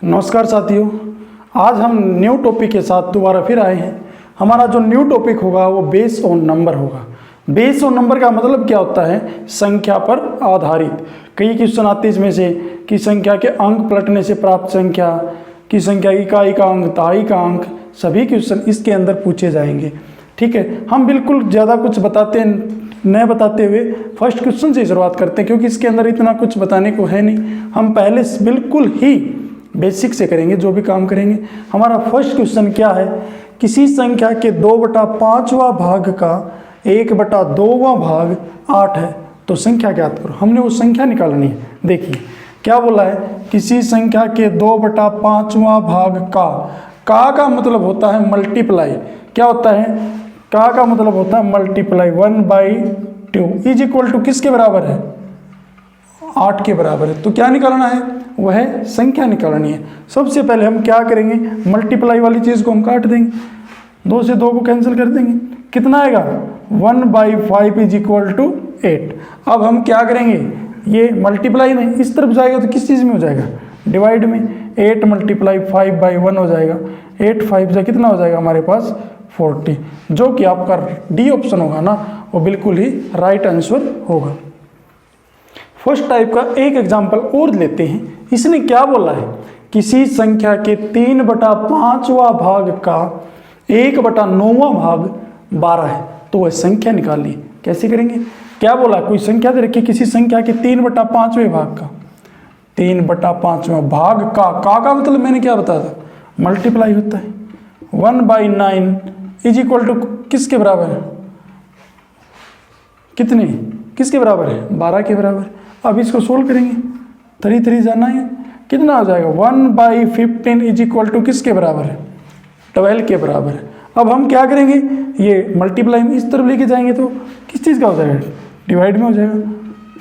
नमस्कार साथियों, आज हम न्यू टॉपिक के साथ दोबारा फिर आए हैं। हमारा जो न्यू टॉपिक होगा वो बेस ऑन नंबर होगा। बेस ऑन नंबर का मतलब क्या होता है? संख्या पर आधारित। कई क्वेश्चन आते हैं इसमें से कि संख्या के अंक पलटने से प्राप्त संख्या, की संख्या इकाई का अंक, दहाई का अंक, सभी क्वेश्चन इसके अंदर पूछे जाएंगे। ठीक है, हम बिल्कुल ज़्यादा कुछ न बताते हुए फर्स्ट क्वेश्चन से शुरुआत करते हैं, क्योंकि इसके अंदर इतना कुछ बताने को है नहीं। हम पहले बिल्कुल ही बेसिक से करेंगे जो भी काम करेंगे। हमारा फर्स्ट क्वेश्चन क्या है? किसी संख्या के 2/5वां भाग का 1/2वां भाग 8 है, तो संख्या ज्ञात करो। हमने वो संख्या निकालनी है। देखिए क्या बोला है, किसी संख्या के 2/5वां भाग का मतलब होता है मल्टीप्लाई। क्या होता है? का मतलब होता है मल्टीप्लाई। 1/2 इज इक्वल टू किसके बराबर है? 8 के बराबर है। तो क्या निकालना है? वह संख्या निकालनी है। सबसे पहले हम क्या करेंगे, मल्टीप्लाई वाली चीज़ को हम काट देंगे, 2 से 2 को कैंसिल कर देंगे। कितना आएगा? 1/5 इज इक्वल टू 8। अब हम क्या करेंगे, ये मल्टीप्लाई में इस तरफ जाएगा तो किस चीज़ में हो जाएगा? डिवाइड में। 8 × 5/1 हो जाएगा। 8 5 से कितना हो जाएगा हमारे पास? 40, जो कि आपका डी ऑप्शन होगा ना, वो बिल्कुल ही राइट आंसर होगा। फर्स्ट टाइप का एक एग्जाम्पल और लेते हैं। इसने क्या बोला है, किसी संख्या के 3/5वां भाग का 1/9वां भाग 12 है, तो वह संख्या निकालिए। कैसे करेंगे? क्या बोला, कोई संख्या दे रखी, किसी संख्या के 3/5वें भाग का 3/5वां भाग का मतलब मैंने क्या बताया था? मल्टीप्लाई होता है। 1/9 इज इक्वल टू किसके बराबर है? कितने? किसके बराबर है? 12 के बराबर। अब इसको सोल्व करेंगे, 3 3 जाना है, कितना हो जाएगा? 1/15 इज इक्वल टू किसके बराबर है? 12 के बराबर है। अब हम क्या करेंगे, ये मल्टीप्लाई में इस तरफ लेके जाएंगे तो किस चीज़ का हो जाएगा? डिवाइड में हो जाएगा।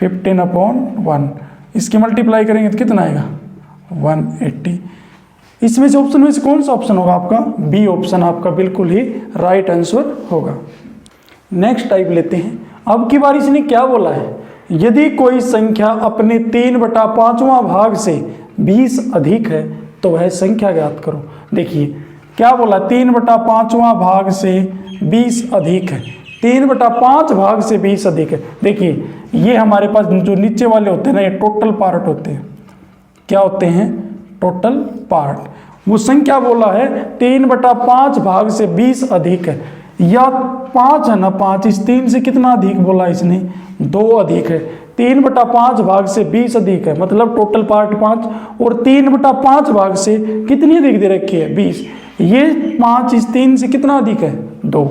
15/1 इसकी मल्टीप्लाई करेंगे तो कितना आएगा? 180। इसमें से ऑप्शन में से कौन सा ऑप्शन होगा आपका? बी ऑप्शन आपका बिल्कुल ही राइट आंसर होगा। नेक्स्ट टाइप लेते हैं। अब की बार इसने क्या बोला है, यदि कोई संख्या अपने 3/5वां भाग से 20 अधिक है, तो वह संख्या ज्ञात करो। देखिए क्या बोला, 3/5वां भाग से 20 अधिक है। 3/5 भाग से 20 अधिक है। देखिए ये हमारे पास जो नीचे वाले होते हैं ना, ये टोटल पार्ट होते हैं। क्या होते हैं? Total part. वो संख्या बोला है 3/5 भाग से 20 अधिक है, या 5 है ना, 5 इस 3 से कितना अधिक बोला इसने? 2 अधिक है। 3/5 भाग से 20 अधिक है, मतलब टोटल पार्ट 5, और 3/5 भाग से कितनी अधिक दे रखी है? 20। ये 5 इस 3 से कितना अधिक है? 2।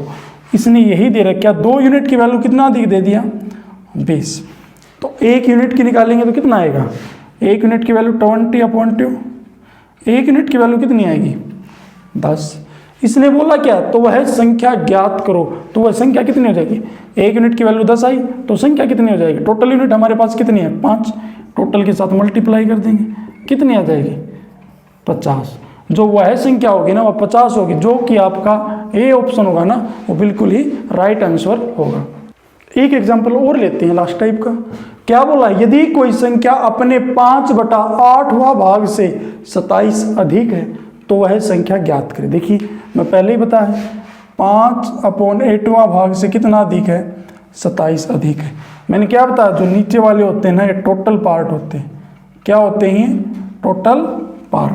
इसने यही दे रखा, 2 यूनिट की वैल्यू कितना अधिक दे दिया? 20। तो 1 यूनिट की निकालेंगे तो कितना आएगा? 1 यूनिट की वैल्यू 20/2। 1 यूनिट की वैल्यू कितनी आएगी? 10। इसने बोला क्या, तो वह संख्या ज्ञात करो। तो वह संख्या कितनी हो जाएगी? 1 यूनिट की वैल्यू 10 आई, तो संख्या कितनी हो जाएगी? टोटल यूनिट हमारे पास कितनी है? 5। टोटल के साथ मल्टीप्लाई कर देंगे, कितनी आ जाएगी? 50। जो वह संख्या होगी ना, वह 50 होगी, जो कि आपका ए ऑप्शन होगा ना, वो बिल्कुल ही राइट आंसर होगा। एक एग्जाम्पल और लेते हैं लास्ट टाइप का। क्या बोला, यदि कोई संख्या अपने 5/8वां भाग से 27 अधिक है, तो वह संख्या ज्ञात करें। देखिए मैं पहले ही बताया, 5/8वां भाग से कितना अधिक है? 27 अधिक है। मैंने क्या बताया, जो नीचे वाले होते हैं ना, ये टोटल पार्ट होते हैं। क्या होते हैं? Total part.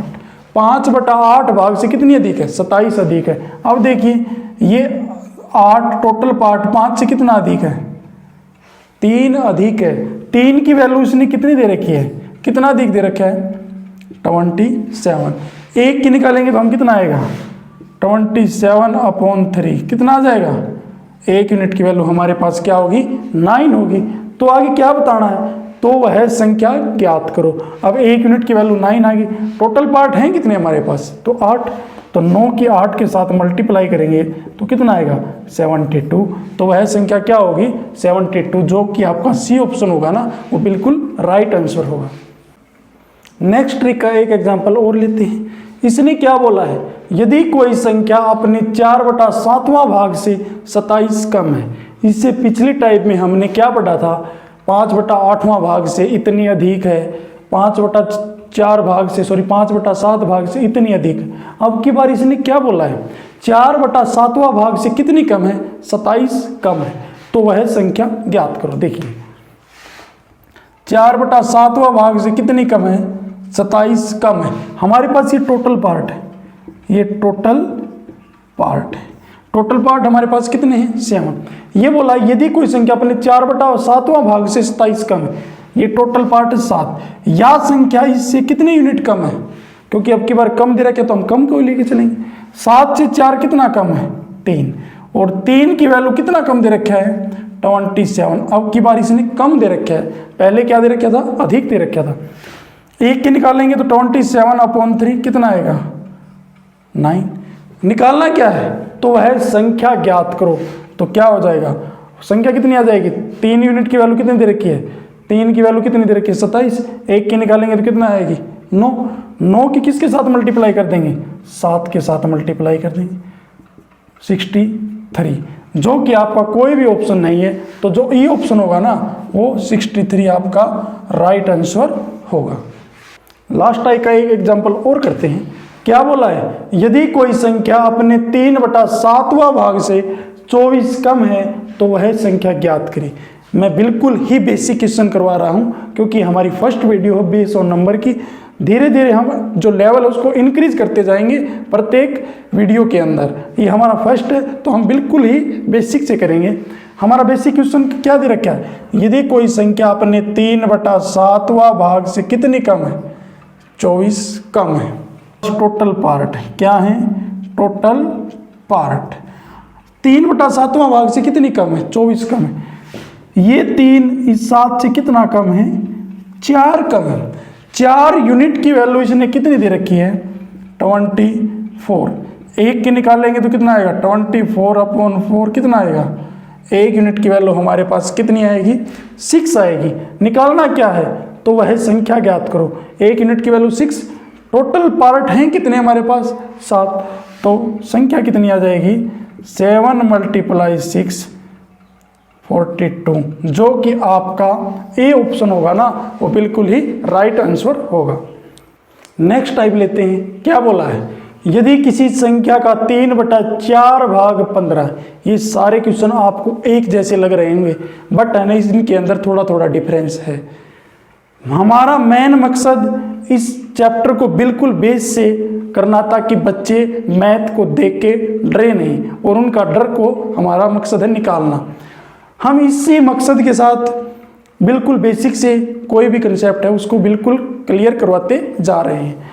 5/8 भाग से कितनी अधिक है? 27 अधिक है। अब देखिए ये 8 टोटल पार्ट 5 से कितना अधिक है? 3 अधिक है। 3 की वैल्यू इसने कितनी दे रखी है? कितना अधिक दे रखा है? 27। 1 की निकालेंगे तो हम कितना आएगा? 27/3 कितना आ जाएगा? 1 यूनिट की वैल्यू हमारे पास क्या होगी? 9 होगी। तो आगे क्या बताना है, तो वह संख्या ज्ञात करो। अब 1 यूनिट की वैल्यू 9 आ गई। टोटल पार्ट हैं कितने हमारे पास? तो 8। तो 9 की 8 के साथ मल्टीप्लाई करेंगे तो कितना आएगा? 72। तो वह संख्या क्या होगी? 72, जो कि आपका सी ऑप्शन होगा ना, वो बिल्कुल राइट आंसर होगा। नेक्स्ट ट्रिक का एक एग्जांपल और लेते हैं। इसने क्या बोला है, यदि कोई संख्या अपने 4/7वां भाग से 27 कम है। इससे पिछली टाइप में हमने क्या पढ़ा था? 5/8वां भाग से इतनी अधिक है, 5/7 भाग से इतनी अधिक। अब की बार इसने क्या बोला है, 4/7वां भाग से कितनी कम है, 27 कम है, तो वह संख्या ज्ञात करो। देखिए 4/7वां भाग से कितनी कम है, 27 कम है। हमारे पास ये टोटल पार्ट है, ये टोटल पार्ट है। टोटल पार्ट हमारे पास कितने हैं, 7। ये बोला यदि कोई संख्या अपने 4/7वां भाग से 27 कम है, ये टोटल पार्ट है 7, या संख्या इससे कितने यूनिट कम है, क्योंकि अब की बार कम दे रखा है तो हम कम को लेके चलेंगे। 7 से 4 कितना कम है, 3, और 3 की वैल्यू कितना कम दे रखा है, 27। अब की बार इसने कम दे रखा है, पहले क्या दे रखा था, अधिक दे रखा था। 1 के निकालेंगे तो 27/3 कितना आएगा, 9। निकालना क्या है, तो वह संख्या ज्ञात करो। तो क्या हो जाएगा, संख्या कितनी आ जाएगी, 3 यूनिट की वैल्यू कितनी दे रखी है, 3 की वैल्यू कितनी दे रखी है, 27। 1 की निकालेंगे तो कितना आएगी, 9। 9 की किसके साथ मल्टीप्लाई कर देंगे, 7 के साथ मल्टीप्लाई कर देंगे, 63, जो कि आपका कोई भी ऑप्शन नहीं है। तो जो ई ऑप्शन होगा ना, वो 63 आपका राइट आंसर होगा। लास्ट का एक एग्जाम्पल और करते हैं। क्या बोला है, यदि कोई संख्या अपने 3/7वां भाग से 24 कम है तो वह संख्या ज्ञात करें। मैं बिल्कुल ही बेसिक क्वेश्चन करवा रहा हूं, क्योंकि हमारी फर्स्ट वीडियो है 200 नंबर की। धीरे धीरे हम जो लेवल है उसको इंक्रीज करते जाएंगे प्रत्येक वीडियो के अंदर। ये हमारा फर्स्ट है तो हम बिल्कुल ही बेसिक से करेंगे। हमारा बेसिक क्वेश्चन क्या दे रखा है, यदि कोई संख्या अपने 3/7वां भाग से कितनी कम है, 24 कम है। टोटल पार्ट क्या है, टोटल पार्ट 3/7वां भाग से कितनी कम है, 24 कम है। ये 3 इस 7 से कितना कम है, 4 कम है। 4 यूनिट की वैल्यू इसने कितनी दे रखी है, 24। 1 के निकालेंगे तो कितना आएगा, 24/4 कितना आएगा, 1 यूनिट की वैल्यू हमारे पास कितनी आएगी, 6 आएगी। निकालना क्या है, तो वह संख्या ज्ञात करो। 1 यूनिट की वैल्यू 6, टोटल पार्ट हैं कितने हमारे पास, 7, तो संख्या कितनी आ जाएगी, 7 × 6 42, जो कि आपका ए ऑप्शन होगा ना, वो बिल्कुल ही राइट आंसर होगा। नेक्स्ट टाइप लेते हैं। क्या बोला है, यदि किसी संख्या का 3/4 भाग 15, ये सारे क्वेश्चन आपको एक जैसे लग रहे होंगे, बट है ना इनके अंदर थोड़ा थोड़ा डिफरेंस है। हमारा मेन मकसद इस चैप्टर को बिल्कुल बेस से करना, ताकि बच्चे मैथ को देख के डरे नहीं, और उनका डर को हमारा मकसद है निकालना। हम इसी मकसद के साथ बिल्कुल बेसिक से कोई भी कंसेप्ट है उसको बिल्कुल क्लियर करवाते जा रहे हैं।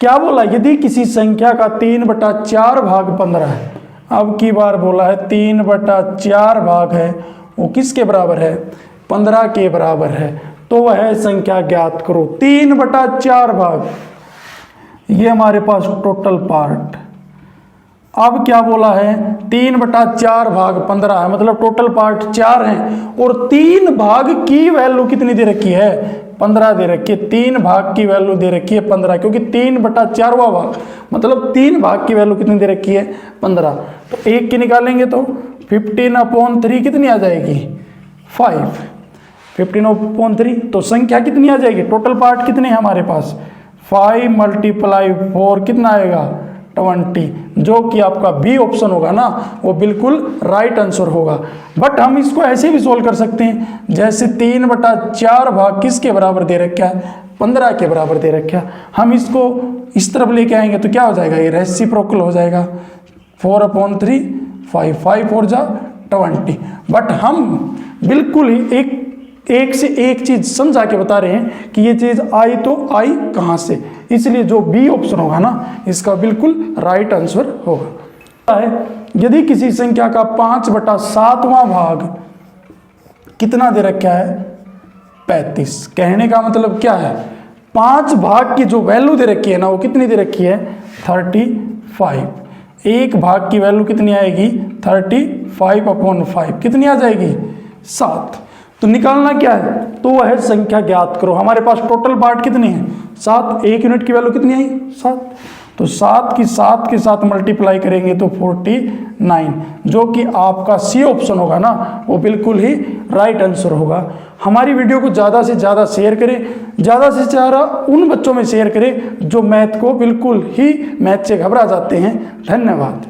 क्या बोला, यदि किसी संख्या का 3/4 भाग 15 है, अब की बार बोला है 3/4 भाग है वो किसके बराबर है, 15 के बराबर है, तो वह संख्या ज्ञात करो। 3/4 भाग, ये हमारे पास टोटल पार्ट। अब क्या बोला है, 3/4 भाग 15 है, मतलब टोटल पार्ट 4 हैं, और 3 भाग की वैल्यू कितनी दे रखी है, 15 दे रखी है। 3 भाग की वैल्यू दे रखी है 15, क्योंकि 3/4वां भाग मतलब 3 भाग की वैल्यू कितनी दे रखी है, 15। तो 1 की निकालेंगे तो 15/3 कितनी आ जाएगी, 5। 15/3, तो संख्या कितनी आ जाएगी, टोटल पार्ट कितने हैं हमारे पास, 5 × 4 कितना आएगा, 20, जो कि आपका बी ऑप्शन होगा ना, वो बिल्कुल राइट आंसर होगा। बट हम इसको ऐसे भी सोल्व कर सकते हैं, जैसे 3/4 भाग किसके बराबर दे रखा है, 15 के बराबर दे रखा है। हम इसको इस तरफ लेके आएंगे तो क्या हो जाएगा, ये रेसिप्रोकल हो जाएगा, 4/3, 5 4 जा 20। बट हम बिल्कुल ही एक से एक चीज समझा के बता रहे हैं कि ये चीज आई तो आई कहां से, इसलिए जो बी ऑप्शन होगा ना, इसका बिल्कुल राइट आंसर होगा। यदि किसी संख्या का 5/7वां भाग कितना दे रखा है, 35। कहने का मतलब क्या है, 5 भाग की जो वैल्यू दे रखी है ना, वो कितनी दे रखी है, 35। 1 भाग की वैल्यू कितनी आएगी, 35/5 कितनी आ जाएगी, 7। तो निकालना क्या है, तो वह संख्या ज्ञात करो। हमारे पास टोटल पार्ट कितने हैं, 7। 1 यूनिट की वैल्यू कितनी आई, 7। तो 7 की 7 के साथ मल्टीप्लाई करेंगे तो 49, जो कि आपका सी ऑप्शन होगा ना, वो बिल्कुल ही राइट आंसर होगा। हमारी वीडियो को ज़्यादा से ज़्यादा शेयर करें, ज़्यादा से ज़्यादा उन बच्चों में शेयर करें जो मैथ को बिल्कुल ही मैथ से घबरा जाते हैं। धन्यवाद।